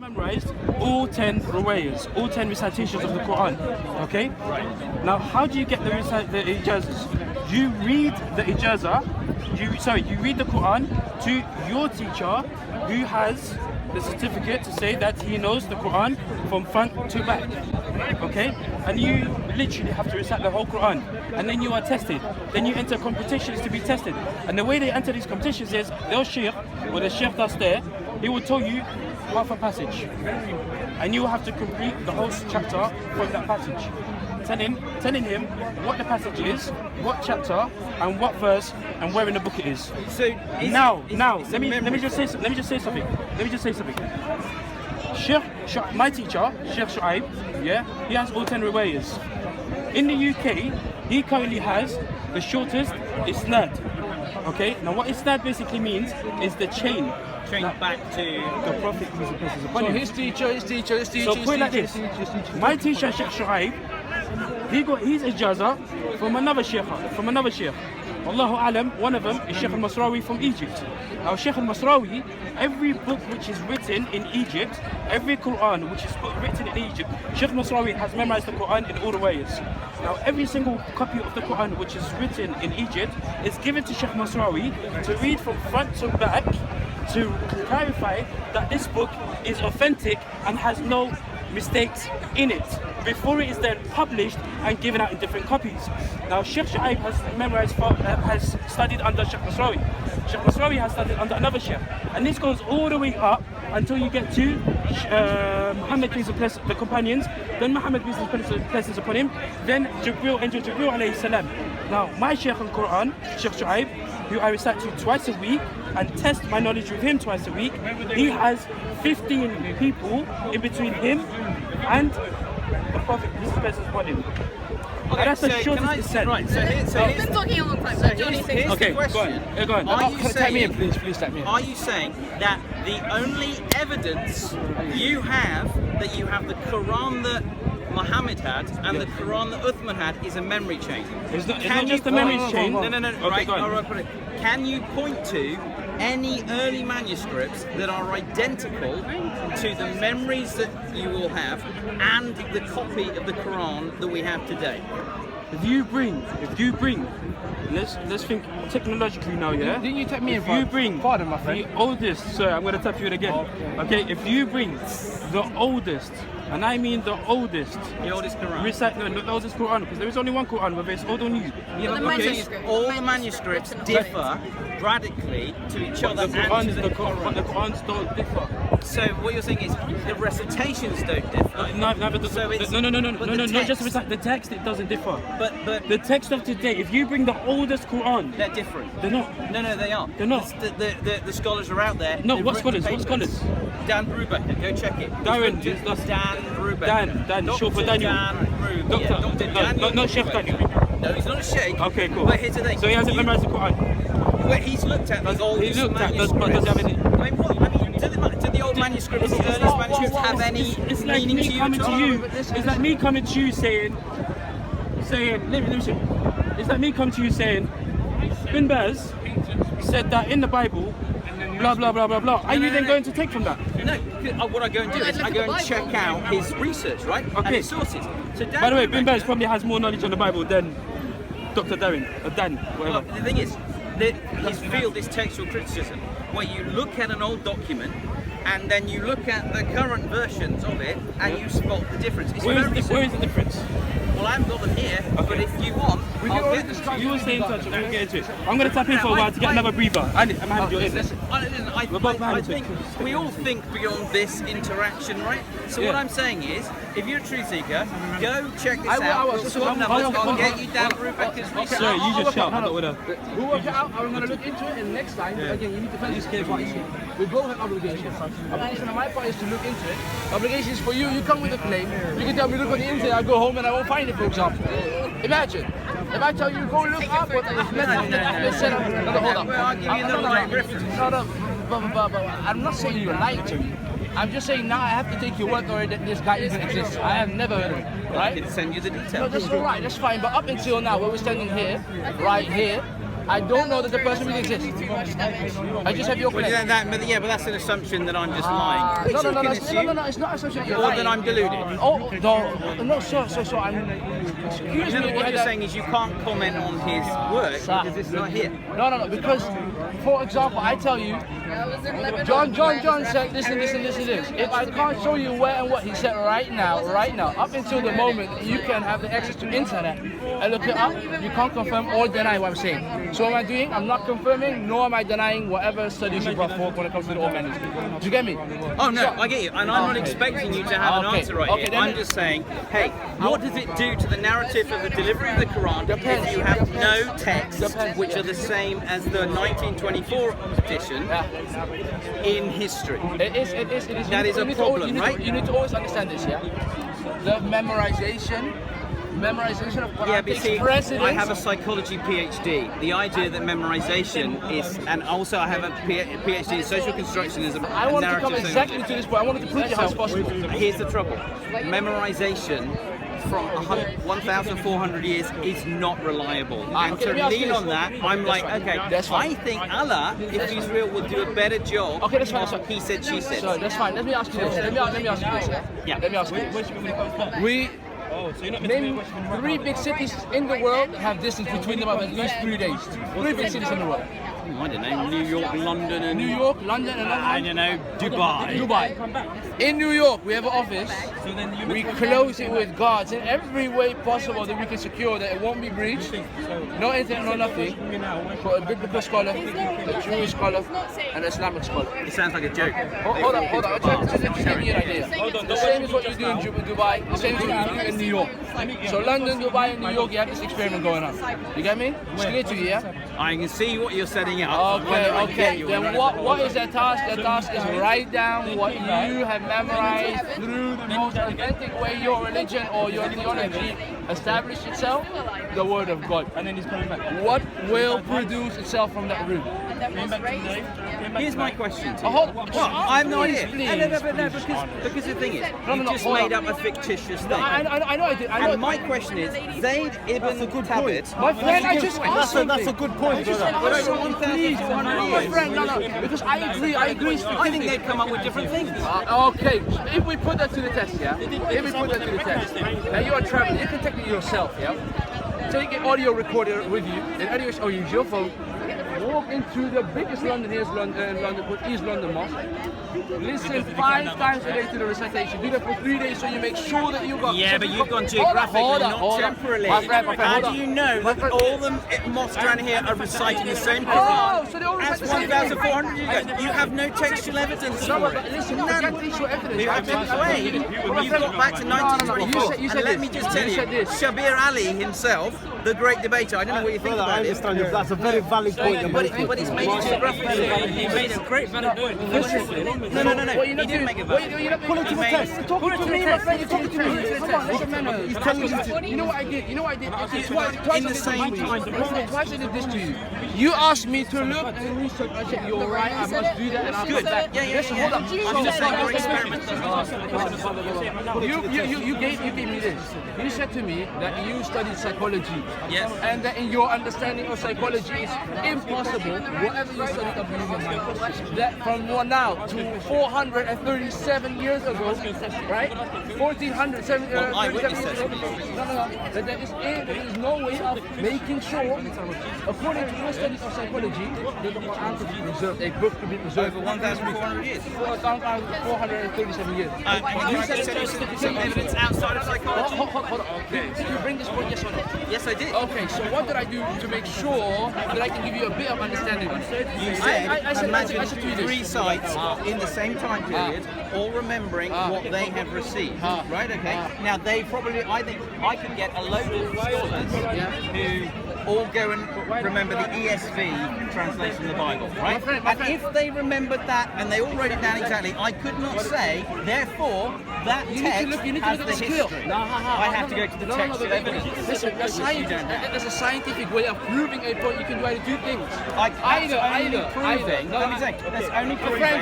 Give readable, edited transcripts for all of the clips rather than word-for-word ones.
memorized all 10 ruwayas, all 10 recitations of the Quran. Okay? Right. Now, how do you get the ijazahs? You read the ijazah, you read the Quran to your teacher who has the certificate to say that he knows the Quran from front to back. Okay? And you literally have to recite the whole Quran. And then you are tested. Then you enter competitions to be tested. And the way they enter these competitions is, their sheikh, or the sheikh that's there, he will tell you half a passage. And you will have to complete the whole chapter from that passage. Telling him what the passage is, what chapter, and what verse, and where in the book it is. So let me just say something. My teacher, Sheikh Shu'aib, yeah, he has all 10 riwayas. In the UK, he currently has the shortest isnad. Okay, now what isnad basically means is the chain back to the Prophet. So his teacher. So put it like this: my teacher, Sheikh Shu'aib, he got his ijazah from another sheikh. Allahu Alam, one of them is Sheikh al-Masrawi from Egypt. Now Sheikh al-Masrawi, every book which is written in Egypt, every Quran which is written in Egypt, Sheikh al-Masrawi has memorized the Quran in all the ways. Now every single copy of the Quran which is written in Egypt is given to Sheikh al-Masrawi to read from front to back to clarify that this book is authentic and has no mistakes in it before it is then published and given out in different copies. Now Sheikh Shu'aib has has studied under Sheikh Masrawi. Sheikh Masrawi has studied under another Sheikh, and this goes all the way up until you get to Muhammad peace and blessings the companions, then Muhammad peace and blessings upon him, then Jibril, Angel Jibril alayhi salam. Now my Sheikh in Quran, Sheikh Shu'aib, who I recite to twice a week and test my knowledge with him twice a week, he has 15 people in between him and the Prophet, peace and blessings upon him. Okay, and that's the shortest descent. Right, so here's been talking a long time, so Johnny, here's okay, the question. Go on. Are you saying, take me in, please take me in. Are you saying that the only evidence you have that you have the Quran that Muhammad had and the Quran that Uthman had is a memory chain? It's not just a memory chain. No. Okay, Right. Can you point to any early manuscripts that are identical to the memories that you will have and the copy of the Quran that we have today? If you bring, let's think technologically now, yeah? Didn't you take me if you bring pardon, my friend. the oldest, sorry, I'm going to tap you in again. Okay, if you bring the oldest, and I mean the oldest Quran. Recite, no, the oldest Quran, because there is only one Quran, whether it's old or new. All the manuscripts differ radically to each other. The Qurans don't differ. So what you're saying is the recitations don't differ. No, not just the recite. The text, it doesn't differ. But the text of today, if you bring the oldest Quran, they're different. They're not. No, they are. They're not. The scholars are out there. No, what scholars? What scholars? Dan Brubaker, go check it. Dan Brubaker. Dan, short for Daniel. Dr. Daniel. Not Sheikh Daniel. No, he's not a sheikh. Okay, cool. But here's the thing. So he hasn't memorized the Quran. Well, he's looked at the oldest manuscripts. Does he have any? I mean, what? I mean, do the old manuscripts, the earliest manuscripts have any It's like meaning me to you coming at to all? you. It's like me coming to you saying, let me see. It's like me coming to you saying, Bin Baz said that in the Bible, blah blah blah blah blah. Are you then going to take from that? No. What I go and do is I go and check out his research, right? Okay. And his sources. So By the way, Bin Baz probably has more knowledge on the Bible than Dr. Dan, whatever. Well, the thing is, his field is textual criticism, where you look at an old document and then you look at the current versions of it and you spot the difference. Where is the difference? Well, I haven't got them here, but if you want, I'll get them. You will stay in touch. We'll get into it. I'm going to tap in for a while to get another breather. I'm happy you're in. I think we all think beyond this interaction, right? So what I'm saying is, if you're a truth seeker, go check this out. We'll swap numbers. I'll get you Dan Brubaker's research. Sorry, you just shout. We'll work it out. I'm going to look into it, and next time, again, you need to finish this part. We both have obligations. Obligation on my part is to look into it. Obligations for you. You come with a claim. You can tell me look on the internet. I go home and I won't find it, for example. Imagine. If I tell you go look up what Ahmed said, hold up. I'll give you another reference. But I'm not saying you're lying to me. I'm just saying now I have to take your word for it that this guy even exists. I have never heard of him, right? I can send you the details. No, that's all right, that's fine. But up until now, where we're standing here, right here, I don't know that the person really exists. I just have your Well, claim. but that's an assumption that I'm just lying. Which No, you can assume, it's not assumption. You're or lying. that I'm deluded. Oh, no, sir, I'm. Excuse me. What you're saying is you can't comment on his work because it's not here. No, because, for example, I tell you, John said this and this and this and this. If I can't show you where and what he said right now, up until the moment that you can have the access to internet and look it up, you can't confirm or deny what I'm saying. So what am I doing? I'm not confirming, nor am I denying whatever studies you brought forth when it comes to the old manuscript. Do you get me? Oh no, I get you, and I'm not expecting you to have an answer right here. I'm just saying, hey, what does it do to the narrative of the delivery of the Quran if you have no texts which are the same as the 1924 edition in history? It is. That is a problem, right? You need to always understand this, yeah? The memorization of Quran takes precedence. I have a psychology PhD. The idea that memorization is, and also I have a PhD in social constructionism. I wanted to come exactly to this point. I wanted to prove to you how it's possible. Here's the trouble. Memorization from 1,400 years is not reliable. And to lean on that, I'm like, okay, I think Allah, if he's real, will do a better job. Okay, that's fine. He said, she said. So that's fine. Let me ask you this. Let me ask you this. Yeah. Let me ask you this. We name 3 big cities in the world have distance between them of at least 3 days. 3 big cities in the world. I don't know, New York, London, and I don't know, Dubai. In New York, we have an office. We close it with guards in every way possible that we can secure that it won't be breached. No internet, no nothing. For a biblical scholar, a Jewish scholar, and an Islamic scholar. It sounds like a joke. Hold on. Just give me an idea. The same is what you do in Dubai. The same is what you do in New York. So London, Dubai, and New York, you have this experiment going on. You get me? It's clear to you, yeah? I can see what you're setting up. Okay. Then what is that task? The task is write down what you have memorized through the most authentic way your religion or your theology established itself, the word of God. And then he's coming back. What will produce itself from that root? Here's my question to you. I have no idea. No, because the thing is, you just made up a fictitious thing. I know I did. And my question is, Zayd ibn Thabit. My friend, I just asked something. That's a good point. My friend, no, because I agree. I think they'd come up with different things. Okay, if we put that to the test, yeah? If we put that to the test, and you are traveling, you can take it yourself, yeah? Take an audio recorder with you, use your phone, walk into the biggest London, called East London Mosque. Listen 5 times a day to the recitation. Do that for 3 days so you make sure that you got... Yeah, but you've gone geographically, not temporally. How do you know that all the mosques around here are reciting the same Quran? So they all recite as the same 1,400 years ago? You have no textual evidence for it. Listen, forget textual evidence. You have to explain. You've got back to 1924. And let me just tell you, Shabir Ali himself, the great debater, I don't know what you think about it. I understand you. That's a very valid point. But he's made it geographically. He made a great valid point. No. He didn't make a valid point. Pull it to the test. You're talking to me, my friend. You're talking to me. Come on, listen, man. He's telling you to. You know what I did? Twice In the same time. Twice I did this to you. You asked me to look and research. I said, you're right, I must do that, and I'll come back. Listen, hold on. I'm just saying your experiment You gave me this. You said to me that you studied psychology. Yes. And that in your understanding of psychology, it's impossible, whatever you studied of the human mind, that from now to 437 years ago, right? 1437 years ago. No. That there is no way of making sure, according to your studies of psychology, that the Quran could be preserved, a book could be preserved over 1,400 years. 437 years. You said some evidence outside of psychology. Hold on. Did you bring this point, yes or no? Yes, I did. Okay, so what did I do to make sure that I can give you a bit of understanding? You said, imagine 3 sites in the same time period, all remembering what they have received. Right, okay? Now, they probably, I think, I could get a load of scholars who all go and remember the ESV translation of the Bible, right? And if they remembered that and they all wrote it down exactly, I could not say, therefore, that You text need to has look the at the skill. history. I have to go to the textual evidence. Listen, there's a scientific way of proving a point. You can do either two things. Either. Let me say, that's only proving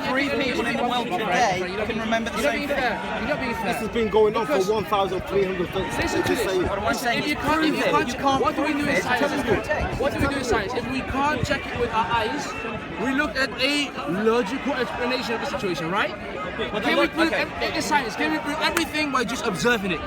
three people in the world today can remember the same thing. You're not being fair. This has been going on for 1,300 Listen to this. What I'm saying is prove it. You can't What do we prove do in it. science? Tell us the text. What do we do in science? If we can't check it with our eyes, we look at a logical explanation of the situation, right? Can we prove in science? Can we prove everything by just observing it?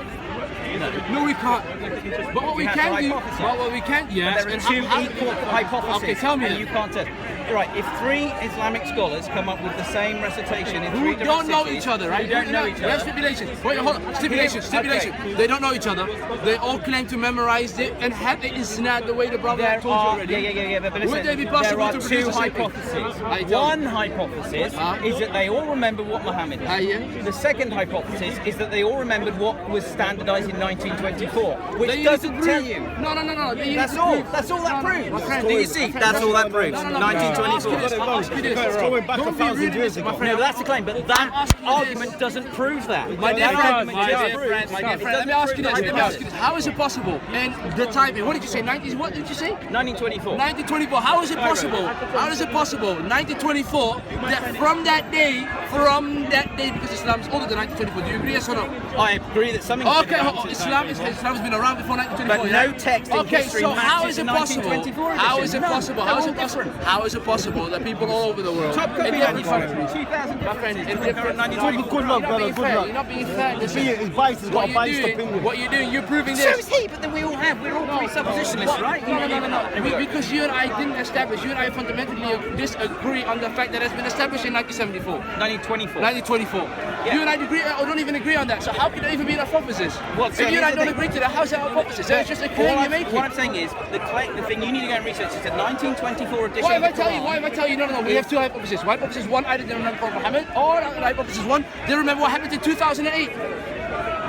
No, we can't. But what we can do, yes. There are two equal hypotheses. Okay, tell me and that. you can't test. Right, if three Islamic scholars come up with the same recitation in three Who different don't know cities, each other, right? who don't know each There's other. stipulation. Wait, hold on. Stipulation. Okay. They don't know each other. They all claim to memorize it and have it isnad the way the brother There told you are, already. yeah, but Would listen, they be possible there are to produce two the same thing? hypotheses. Aye, tell One me. hypothesis is that they all remember what Muhammad Aye, did. yeah. The second hypothesis is that they all remembered what was standardized in 1924, which They doesn't need to tell prove- you. No. That's all. That's all that proves. My friend, Do you see? That's all that proves. No. 1924. I'll ask you this. It's going back Don't be 1,000 rude, years my ago. friend. No, that's the claim, but that asking you argument this. doesn't prove that. My dear That friend, argument my just dear proves- friend, it let doesn't me ask you prove this. hypothesis. How is it possible? And the timing, what did you say? 90s, what did you say? 1924. 1924. How is it possible? How is it possible? 1924. That from that day, because Islam is older than 1924. Do you agree? Yes or no? I agree that something. Okay, Islam has been around before 1924. But no text in Okay, history so how matches is it the possible? 1924 How edition. is it None. possible? They're How is all it possible? different. How is it possible that people all over the world, Top copy in different manuscript, countries, 2,000 my friend, in differences different from 1924. Good luck, brother, good luck. You're not being fair. Listen, His bias has got a biased opinion. what you're doing, you're proving So this. is he, but then we all have. We're all presuppositionalists, right? No. Because you and I didn't establish, you and I fundamentally disagree on the fact that it's been established in 1974. 1924. 1924. Yeah. You and I agree, or don't even agree on that. So how can it even be a hypothesis? Well, so if you and I here's the don't thing. agree to that, how's that a hypothesis? It's just a claim you're making. What I'm saying is, the thing you need to go and research is the 1924 edition. Why if I of the tell you? Quran. Why if I tell you? No. We have two hypotheses. Hypothesis one, I didn't remember Muhammad, or hypothesis one, they remember what happened in 2008.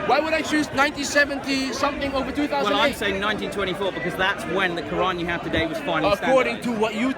Why would I choose 1970 something over 2008? Well, I'm saying 1924 because that's when the Quran you have today was finally According standardized. to what you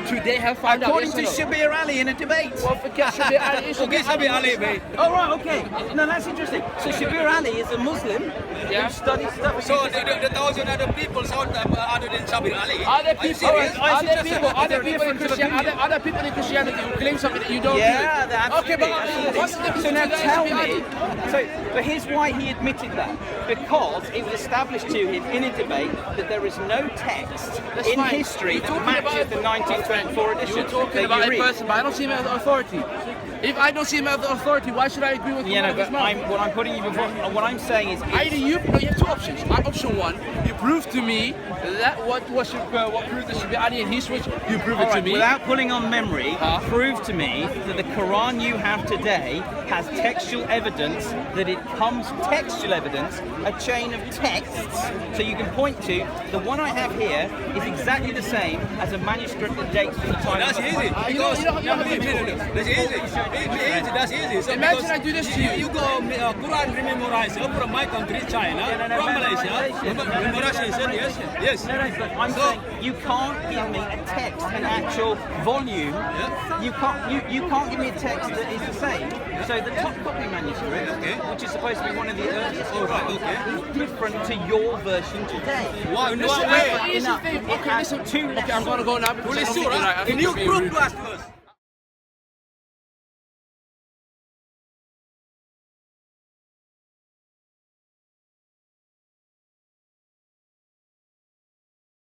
today have found According out. to yes or no? Shabir Ali in a debate. Well, forget Shabir Ali. Shabir Ali, mate. Oh, right, okay. No, that's interesting. So Shabir Ali is a Muslim Yeah. who studies stuff. So the thousand other people sound other than Shabir Ali. Are there Are you people? serious? Are there people? Are there There are people in differences of Christianity? opinion. Are there people in Christianity who claim something that you don't? Yeah, do? absolutely. Okay, but what's the difference So now between tell that and me. But here's why he admitted that. Because it was established to him in a debate that there is no text That's in fine. history You're that talking matches about- the 1924 edition. You're talking that about you a read. person, but I don't see him as authority. If I don't see him as the authority, why should I agree with Yeah, no, his but mouth? what I'm putting you before, what I'm saying is, Either you have two options. Option one, you prove to me that what proved this should be Ali and he switched. You prove it to me. without pulling on memory, prove to me that the Quran you have today has textual evidence that it comes textual evidence, a chain of texts, so you can point to the one I have here is exactly the same as a manuscript that dates from the time. That's of easy. You know how to do it. That's easy. That's easy. So Imagine because I do this to you. You go Quran rememorize from my country, China, no, from Malaysia. memorization. Memorization, yes. No, but I'm saying you can't give me a text, an actual volume. You can't give me a text that is the same. So the top copy manuscript, which is supposed to be one of the earliest, is different to your version today. Wow, no Listen, way. here's the thing. Okay, listen. Two Okay, I'm gonna go now because I don't think Can you I think prove to us first?